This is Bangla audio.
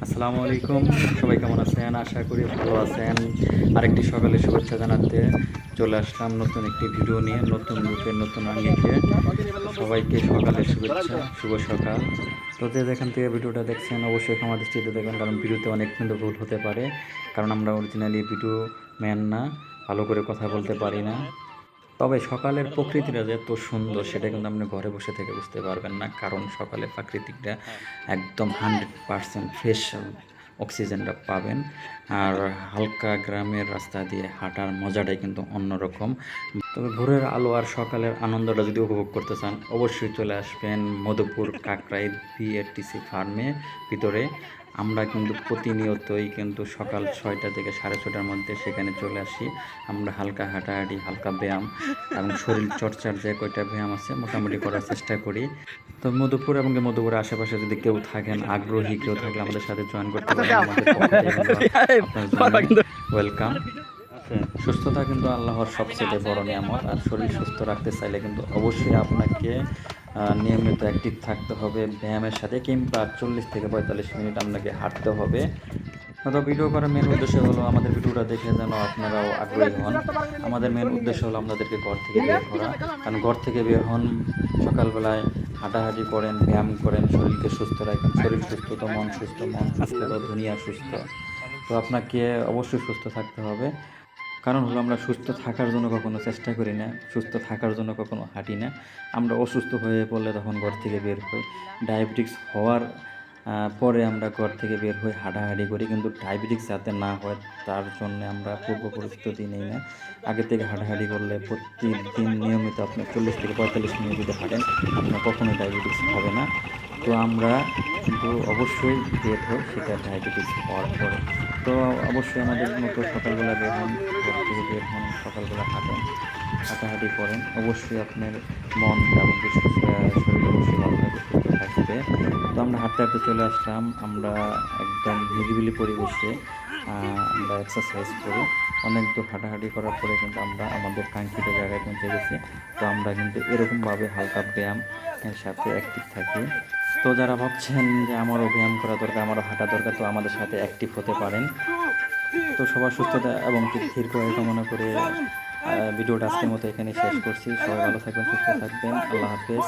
আসসালামু আলাইকুম। সবাই কেমন আছেন? আশা করি ভালো আছেন। আরেকটি সকালে শুভেচ্ছা জানাতে চলে আসলাম নতুন একটি ভিডিও নিয়ে, নতুন রূপে, নতুন আঙ্গিকে। সবাইকে সকালের শুভেচ্ছা, শুভ সকাল। তো যে যেখান থেকে ভিডিওটা দেখছেন অবশ্যই ক্ষমা দৃষ্টিতে দেখবেন, কারণ ভিডিওতে অনেক কিন্তু ভুল হতে পারে, কারণ আমরা অরিজিনালি ভিডিও ম্যান না, ভালো করে কথা বলতে পারি না। তবে সকালের প্রকৃতিটা যে এত সুন্দর সেটা কিন্তু আপনি ঘরে বসে থেকে বুঝতে পারবেন না, কারণ সকালে প্রাকৃতিকটা একদম 100% ফ্রেশ অক্সিজেনটা পাবেন। আর হালকা গ্রামের রাস্তা দিয়ে হাঁটার মজাটাই কিন্তু অন্যরকম। তবে ভোরের আলো আর সকালের আনন্দটা যদি উপভোগ করতে চান অবশ্যই চলে আসবেন মধুপুর কাকরাই বিএটিসি ফার্মে ভিতরে। আমরা কিন্তু প্রতিনিয়তই কিন্তু সকাল 6টা থেকে 6:30টার মধ্যে সেখানে চলে আসি। আমরা হালকা হাঁটাহাঁটি, হালকা ব্যায়াম এবং শরীর চর্চার যে কয়টা ব্যায়াম আছে মোটামুটি করার চেষ্টা করি। তো মধুপুর এবং মধুপুরের আশেপাশে যদি কেউ থাকেন, আগ্রহী কেউ থাকলে আমাদের সাথে জয়েন করতে পারেন। আমাদের পক্ষ থেকে কিন্তু আপনার জন্য ওয়েলকাম। সুস্থতা কিন্তু আল্লাহর সবচেয়ে বড় নিয়ামত, আর শরীর সুস্থ রাখতে চাইলে কিন্তু অবশ্যই আপনাকে নিয়মিত অ্যাক্টিভ থাকতে হবে ব্যায়ামের সাথে, কিংবা 40 থেকে 45 মিনিট আপনাকে হাঁটতে হবে। তো ভিডিও করার মেন উদ্দেশ্য হলো আমাদের ভিডিওটা দেখে যেন আপনারাও আগ্রহী হন। আমাদের মেন উদ্দেশ্য হলো আপনাদেরকে ঘর থেকে বের করা, কারণ ঘর থেকে বের হন, সকালবেলায় হাঁটাহাঁটি করেন, ব্যায়াম করেন, শরীরকে সুস্থ রাখেন। শরীর সুস্থ তো মন সুস্থ, মন সুস্থ তো দুনিয়া সুস্থ। তো আপনাকে অবশ্যই সুস্থ থাকতে হবে। কারণ হলো আমরা সুস্থ থাকার জন্য কখনো চেষ্টা করি না, সুস্থ থাকার জন্য কখনো হাঁটি না। আমরা অসুস্থ হয়ে পড়লে তখন ঘর থেকে বের হই। ডায়াবেটিক্স হওয়ার পরে আমরা ঘর থেকে বের হই, হাঁটাহাঁটি করি, কিন্তু ডায়াবেটিক্স যাতে না হয় তার জন্য আমরা পূর্ব প্রস্তুতি নিই না। আগে থেকে হাঁটাহাঁটি করলে প্রতিদিন নিয়মিত আপনি 40 থেকে 45 মিনিট যদি হাঁটেন আপনার কখনোই ডায়াবেটিক্স হবে না। তো আমরা কিন্তু অবশ্যই বের হই সেটা ডায়াবেটিক্স হওয়ার পরে। তো অবশ্যই আমাদের মতো সকালবেলা বের হন, ঘর থেকে বের হন, সকালবেলা হাঁটেন, হাঁটাহাঁটি করেন। অবশ্যই আপনার মন এবং কি শরীর অবশ্যই ভালো থাকবে, সুস্থ থাকবে। তো আমরা হাঁটতে হাঁটতে চলে আসলাম, আমরা একদম নিরিবিলি পরিবেশে আমরা এক্সারসাইজ করি। অনেক দূর হাঁটাহাঁটি করার পরে কিন্তু আমরা আমাদের কাঙ্ক্ষিত জায়গায় পৌঁছে গেছি। তো আমরা কিন্তু এরকমভাবে হালকা ব্যায়াম এর সাথে অ্যাক্টিভ থাকি। তো যারা ভাবছেন যে আমারও ব্যায়াম করা দরকার, আমারও হাঁটা দরকার, তো আমাদের সাথে অ্যাক্টিভ হতে পারেন। তো সবার সুস্থতা এবং দীর্ঘায়ু কামনা করে ভিডিওটা আজকের মতো এখানে শেষ করছি। সবাই ভালো থাকবেন, সুস্থ থাকবেন। আল্লাহ হাফেজ।